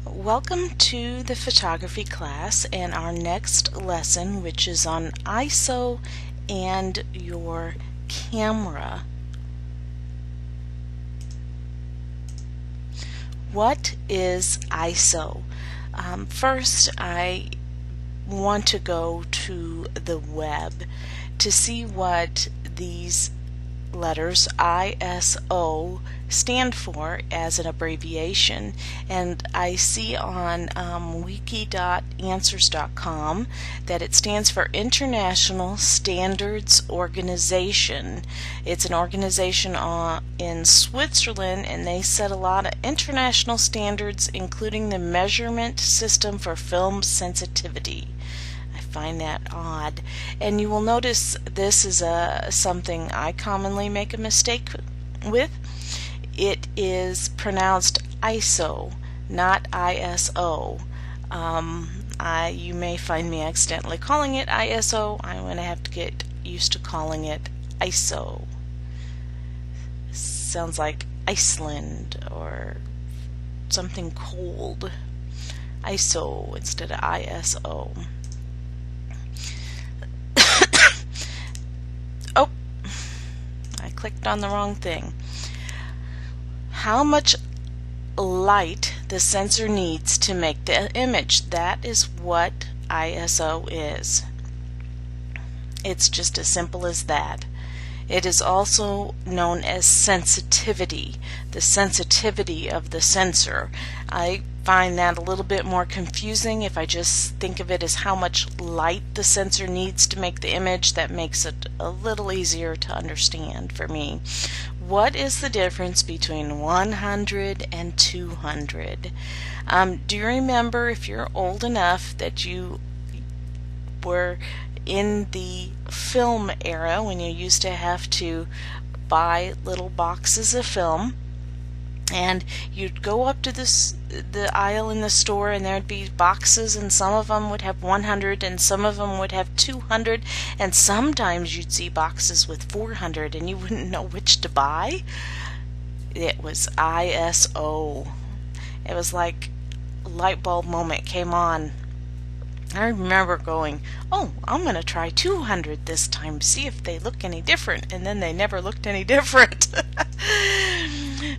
Welcome to the photography class and our next lesson, which is on ISO and your camera. What is ISO? First, I want to go to the web to see what these letters ISO stand for as an abbreviation, and I see on wiki.answers.com that it stands for International Standards Organization. It's an organization in Switzerland, and they set a lot of international standards, including the measurement system for film sensitivity. Find that odd, and you will notice this is something I commonly make a mistake with. It is pronounced ISO, not ISO. You may find me accidentally calling it ISO. I'm going to have to get used to calling it ISO. Sounds like Iceland or something cold. ISO instead of ISO. Oh, I clicked on the wrong thing. How much light the sensor needs to make the image. That is what ISO is. It's just as simple as that. It is also known as sensitivity, the sensitivity of the sensor. I find that a little bit more confusing. If I just think of it as how much light the sensor needs to make the image, that makes it a little easier to understand for me. What is the difference between 100 and 200? Do you remember, if you're old enough, that you were in the film era when you used to have to buy little boxes of film, and you'd go up to the aisle in the store, and there'd be boxes, and some of them would have 100 and some of them would have 200, and sometimes you'd see boxes with 400 and you wouldn't know which to buy? It was ISO. It was like a light bulb moment came on. I remember going, oh, I'm going to try 200 this time, see if they look any different, and then they never looked any different.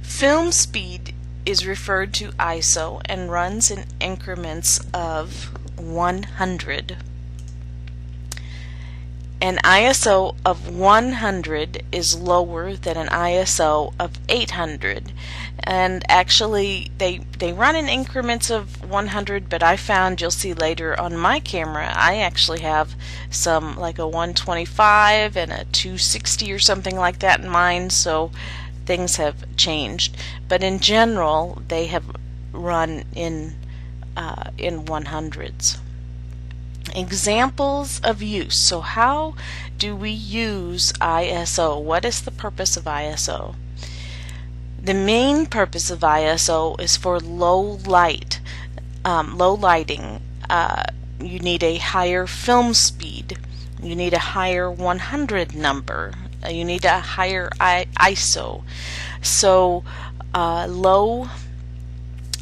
Film speed is referred to ISO and runs in increments of 100. An ISO of 100 is lower than an ISO of 800, and actually they run in increments of 100, but I found, you'll see later on my camera, I actually have some like a 125 and a 260 or something like that in mine, so things have changed, but in general they have run in 100s. Examples of use. So how do we use ISO? What is the purpose of ISO? The main purpose of ISO is for low lighting. You need a higher film speed. You need a higher 100 number. You need a higher ISO. So low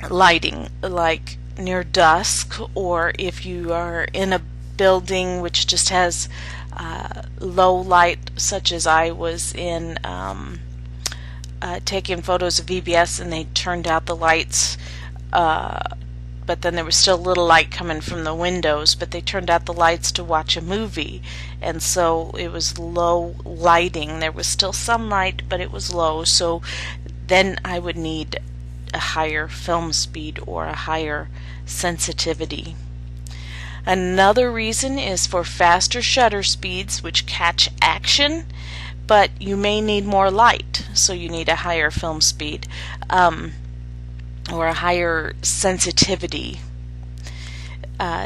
lighting, like near dusk, or if you are in a building which just has low light, such as I was in taking photos of VBS, and they turned out the lights, but then there was still little light coming from the windows, but they turned out the lights to watch a movie, and so it was low lighting. There was still some light, but it was low, so then I would need a higher film speed or a higher sensitivity. Another reason is for faster shutter speeds, which catch action, but you may need more light, so you need a higher film speed or a higher sensitivity.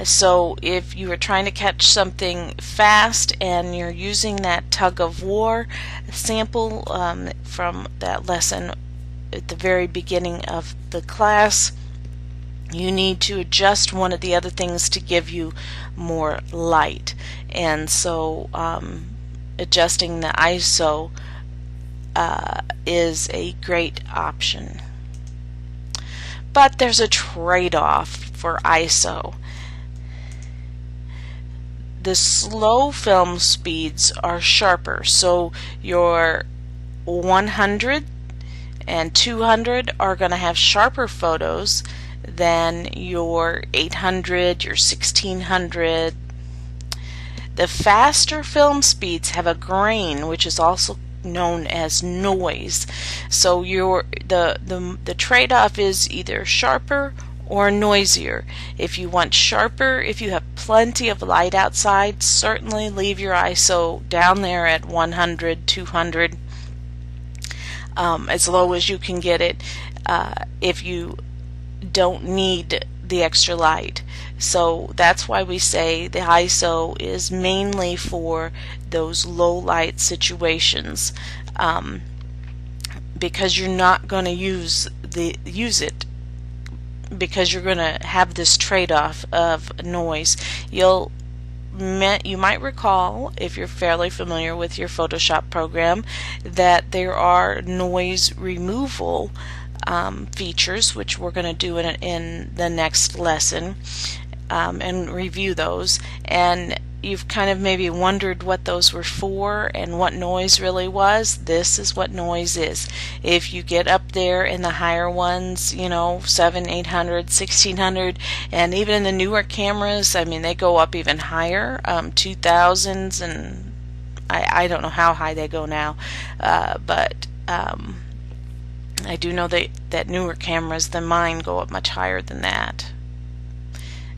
So if you are trying to catch something fast and you're using that tug of war sample from that lesson at the very beginning of the class, you need to adjust one of the other things to give you more light, and so adjusting the ISO is a great option. But there's a trade-off for ISO. The slow film speeds are sharper, so your 100 and 200 are going to have sharper photos than your 800, your 1600. The faster film speeds have a grain, which is also known as noise. So the trade-off is either sharper or noisier. If you want sharper, if you have plenty of light outside, certainly leave your ISO down there at 100, 200, as low as you can get it, if you don't need the extra light. So that's why we say the ISO is mainly for those low light situations, because you're not going to use it, because you're going to have this trade-off of noise. You might recall, if you're fairly familiar with your Photoshop program, that there are noise removal features, which we're going to do in the next lesson, and review those. And you've kind of maybe wondered what those were for and what noise really was. This is what noise is. If you get up there in the higher ones, 700, 800, 1600, and even in the newer cameras, I mean, they go up even higher, 2000s, and I don't know how high they go now, but I do know that newer cameras than mine go up much higher than that.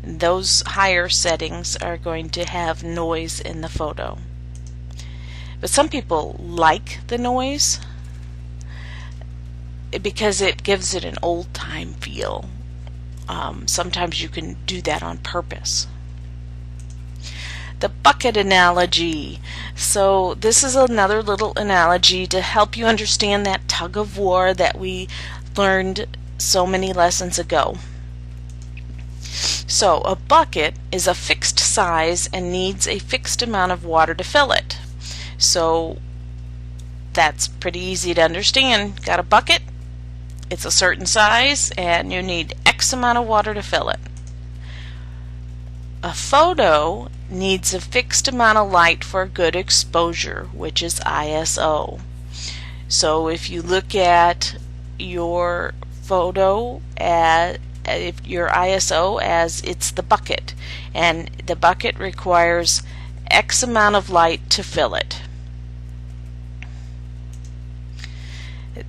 Those higher settings are going to have noise in the photo. But some people like the noise because it gives it an old-time feel. Sometimes you can do that on purpose. The bucket analogy. So this is another little analogy to help you understand that tug of war that we learned so many lessons ago. So a bucket is a fixed size and needs a fixed amount of water to fill it. So that's pretty easy to understand. Got a bucket, it's a certain size, and you need X amount of water to fill it. A photo needs a fixed amount of light for good exposure, which is ISO. So if you look at your photo if your ISO as it's the bucket, and the bucket requires X amount of light to fill it.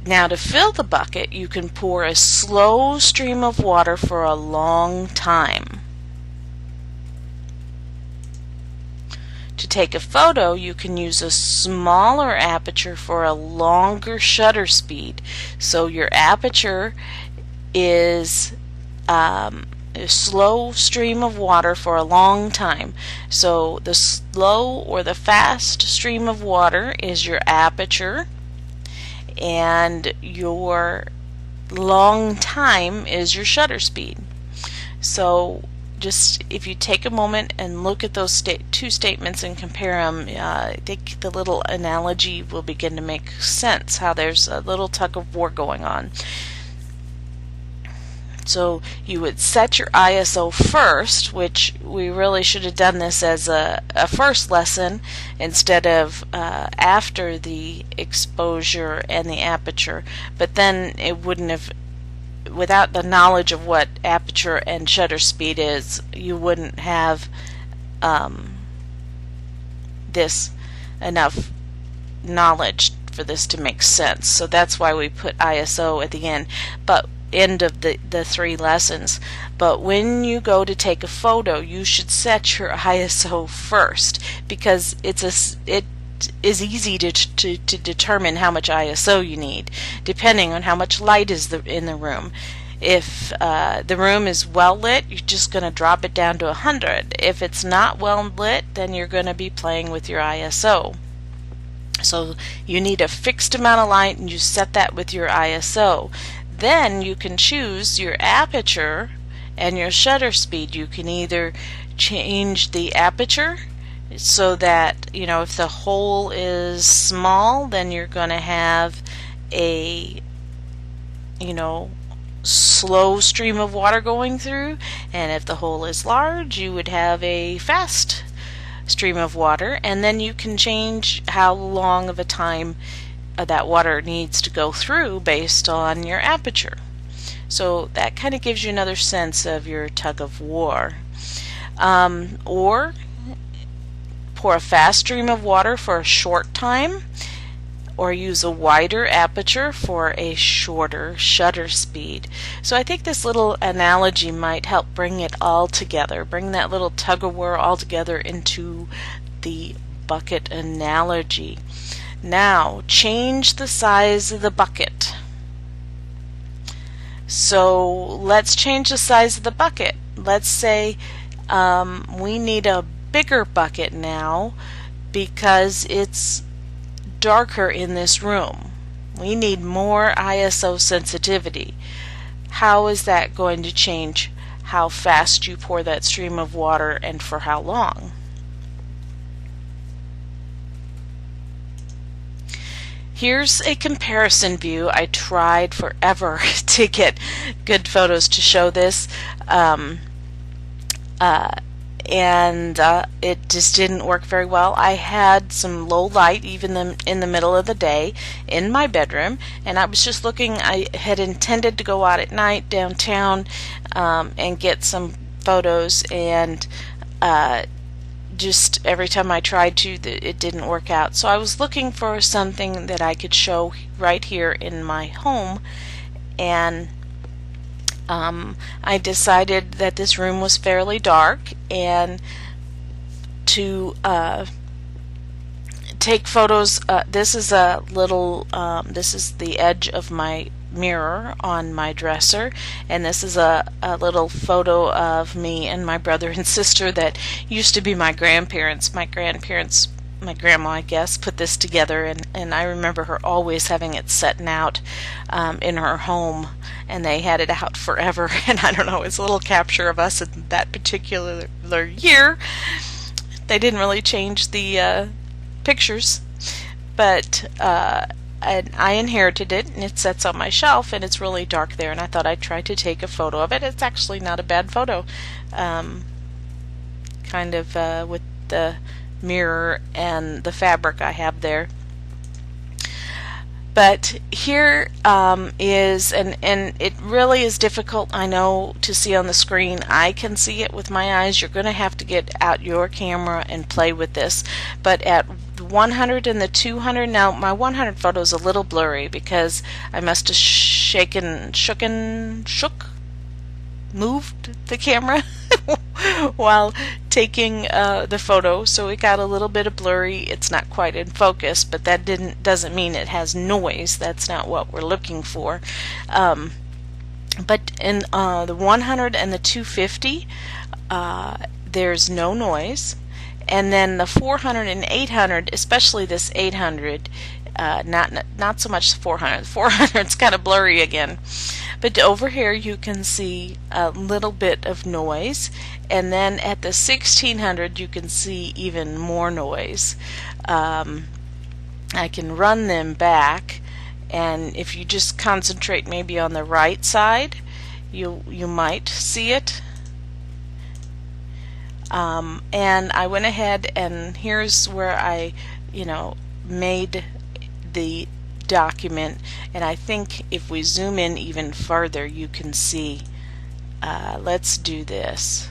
Now to fill the bucket, you can pour a slow stream of water for a long time. To take a photo, you can use a smaller aperture for a longer shutter speed. So your aperture is a slow stream of water for a long time. So the slow or the fast stream of water is your aperture, and your long time is your shutter speed. So just if you take a moment and look at those two statements and compare them, I think the little analogy will begin to make sense, how there's a little tug of war going on. So you would set your ISO first, which we really should have done this as a first lesson instead of after the exposure and the aperture. But then it wouldn't have, without the knowledge of what aperture and shutter speed is, you wouldn't have this enough knowledge for this to make sense. So that's why we put ISO at the end of the 3 lessons. But when you go to take a photo, you should set your ISO first, because it is easy to determine how much ISO you need depending on how much light is in the room. If the room is well lit, you're just going to drop it down to 100. If it's not well lit, then you're going to be playing with your ISO. So you need a fixed amount of light, and you set that with your ISO. Then you can choose your aperture and your shutter speed. You can either change the aperture so that, if the hole is small, then you're going to have a, slow stream of water going through, and if the hole is large, you would have a fast stream of water, and then you can change how long of a time that water needs to go through based on your aperture. So that kind of gives you another sense of your tug of war. Or pour a fast stream of water for a short time, or use a wider aperture for a shorter shutter speed. So I think this little analogy might help bring it all together, bring that little tug of war all together into the bucket analogy. Now, change the size of the bucket. So let's change the size of the bucket. Let's say we need a bigger bucket now because it's darker in this room. We need more ISO sensitivity. How is that going to change how fast you pour that stream of water and for how long? Here's a comparison view. I tried forever to get good photos to show this. And it just didn't work very well. I had some low light even in the middle of the day in my bedroom, and I was just looking. I had intended to go out at night downtown and get some photos, and just every time I tried to, it didn't work out. So I was looking for something that I could show right here in my home, and I decided that this room was fairly dark, and to take photos. This is a little. This is the edge of my mirror on my dresser, and this is a little photo of me and my brother and sister that used to be my grandparents. My grandma, I guess, put this together, and I remember her always having it setting out in her home, and they had it out forever. And I don't know, it's a little capture of us in that particular year. They didn't really change the pictures, but and I inherited it, and it sits on my shelf, and it's really dark there, and I thought I'd try to take a photo of it. It's actually not a bad photo, kind of with the mirror and the fabric I have there. But here is, and it really is difficult, I know, to see on the screen. I can see it with my eyes. You're going to have to get out your camera and play with this. But at 100 and the 200, now my 100 photo is a little blurry because I must have moved the camera while taking the photo, so it got a little bit of blurry. It's not quite in focus, but that doesn't mean it has noise. That's not what we're looking for. But in the 100 and the 250, there's no noise. And then the 400 and 800, especially this 800, not so much the 400. The 400 is kind of blurry again. But over here you can see a little bit of noise, and then at the 1600 you can see even more noise. I can run them back, and if you just concentrate maybe on the right side, you might see it. And I went ahead, and here's where I made the document, and I think if we zoom in even further you can see. Let's do this.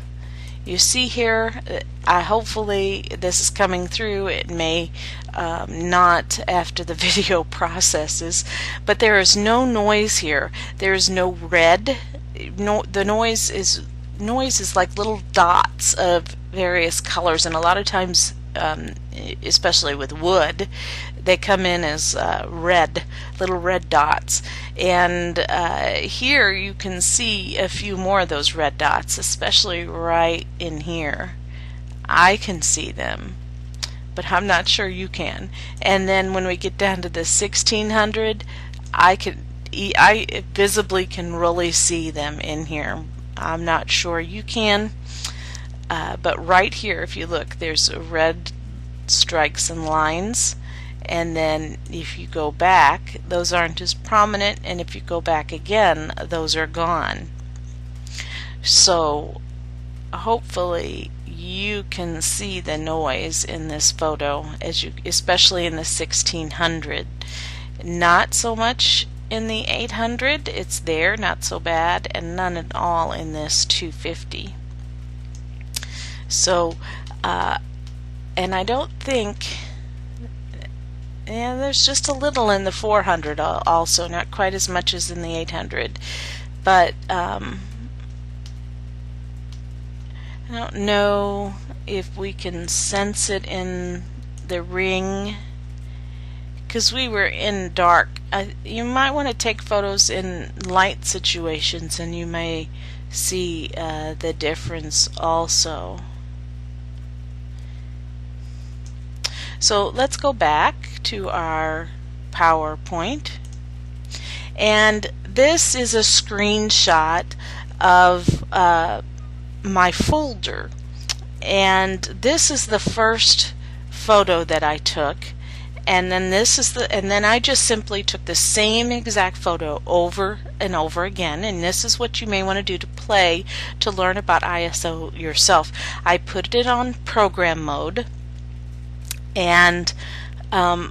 You see here, hopefully this is coming through. It may not after the video processes, but there is no noise here. There is no red. The noise is like little dots of various colors, and a lot of times, especially with wood, they come in as little red dots. And here you can see a few more of those red dots, especially right in here. I can see them, but I'm not sure you can. And then when we get down to the 1600, I visibly can really see them in here. I'm not sure you can, but right here, if you look, there's red strikes and lines, and then if you go back, those aren't as prominent, and if you go back again, those are gone. So hopefully you can see the noise in this photo, especially in the 1600. Not so much in the 800. It's there, not so bad, and none at all in this 250. So and I don't think, yeah, there's just a little in the 400 also, not quite as much as in the 800, but I don't know if we can sense it in the ring, because we were in dark. You might want to take photos in light situations and you may see the difference also. So let's go back to our PowerPoint, and this is a screenshot of my folder, and this is the first photo that I took, and then I just simply took the same exact photo over and over again, and this is what you may want to do to learn about ISO yourself. I put it on program mode, and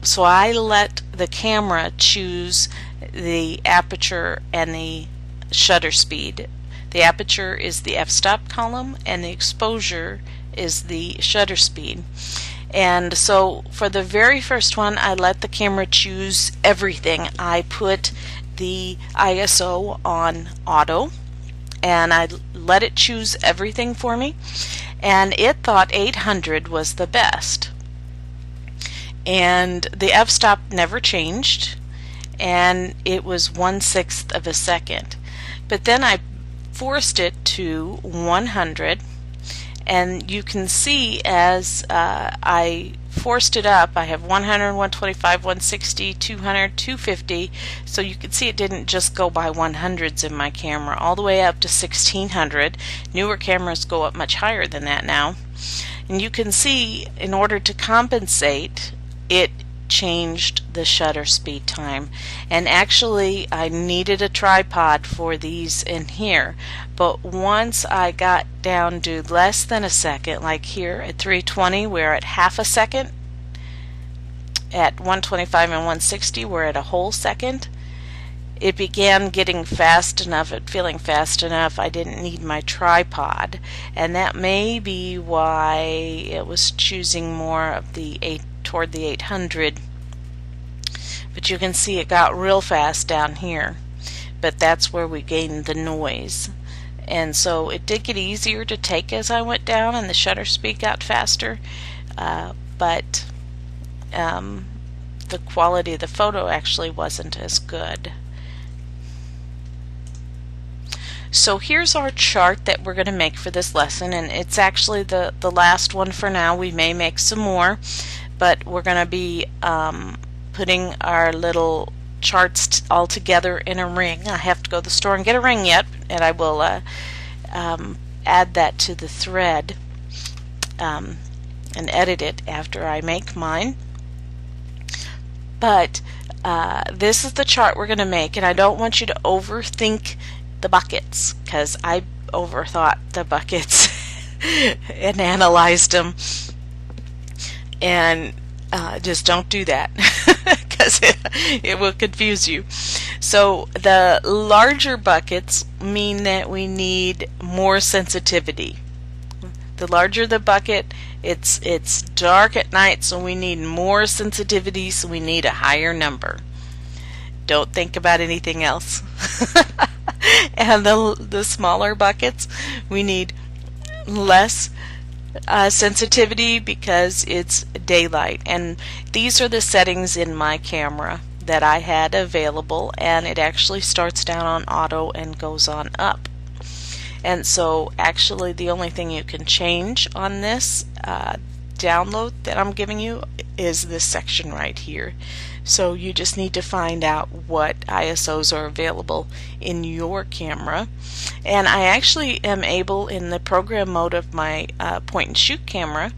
so I let the camera choose the aperture and the shutter speed. The aperture is the f-stop column and the exposure is the shutter speed. And so for the very first one, I let the camera choose everything. I put the ISO on auto and I let it choose everything for me, and it thought 800 was the best. And the f-stop never changed, and it was 1/6 of a second. But then I forced it to 100, and you can see as I forced it up, I have 100, 125, 160, 200, 250, so you can see it didn't just go by 100s in my camera, all the way up to 1600. Newer cameras go up much higher than that now. And you can see, in order to compensate, it changed the shutter speed time. And actually I needed a tripod for these in here, but once I got down to less than a second, like here at 320 we're at half a second, at 125 and 160 we're at a whole second, it began getting fast enough, feeling fast enough, I didn't need my tripod, and that may be why it was choosing more of the toward the 800. But you can see it got real fast down here, but that's where we gained the noise. And so it did get easier to take as I went down and the shutter speed got faster, but the quality of the photo actually wasn't as good. So here's our chart that we're going to make for this lesson, and it's actually the last one for now. We may make some more, but we're going to be putting our little charts all together in a ring. I have to go to the store and get a ring yet, and I will add that to the thread and edit it after I make mine. But this is the chart we're going to make, and I don't want you to overthink the buckets, because I overthought the buckets and analyzed them, and just don't do that because it will confuse you. So the larger buckets mean that we need more sensitivity. The larger the bucket, it's dark at night, so we need more sensitivity, so we need a higher number. Don't think about anything else. And the smaller buckets, we need less sensitivity because it's daylight. And these are the settings in my camera that I had available, and it actually starts down on auto and goes on up. And so actually the only thing you can change on this download that I'm giving you is this section right here. So you just need to find out what ISOs are available in your camera. And I actually am able, in the program mode of my point and shoot camera,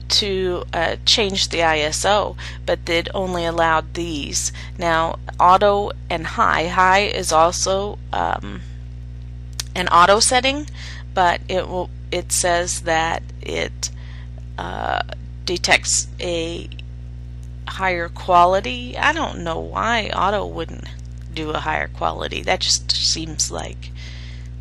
to change the ISO, but it only allowed these. Now auto and high is also an auto setting, but it says that it detects a higher quality. I don't know why auto wouldn't do a higher quality. That just seems like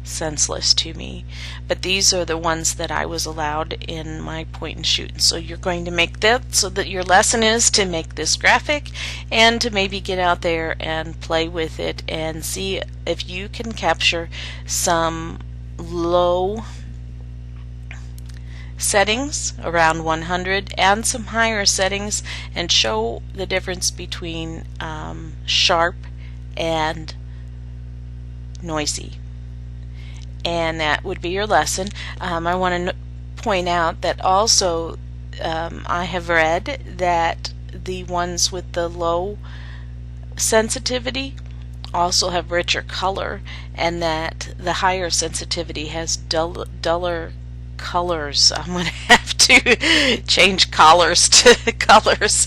senseless to me. But these are the ones that I was allowed in my point and shoot. And so you're going to make that so that your lesson is to make this graphic and to maybe get out there and play with it and see if you can capture some low settings around 100 and some higher settings and show the difference between sharp and noisy. And that would be your lesson. I want to point out that also I have read that the ones with the low sensitivity also have richer color, and that the higher sensitivity has duller colors. I'm going to have to change colors to colors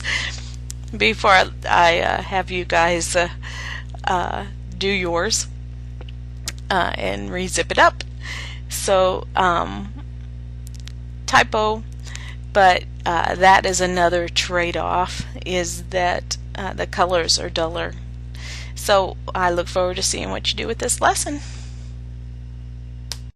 before I have you guys do yours and re-zip it up. So typo, but that is another trade-off, is that the colors are duller. So I look forward to seeing what you do with this lesson.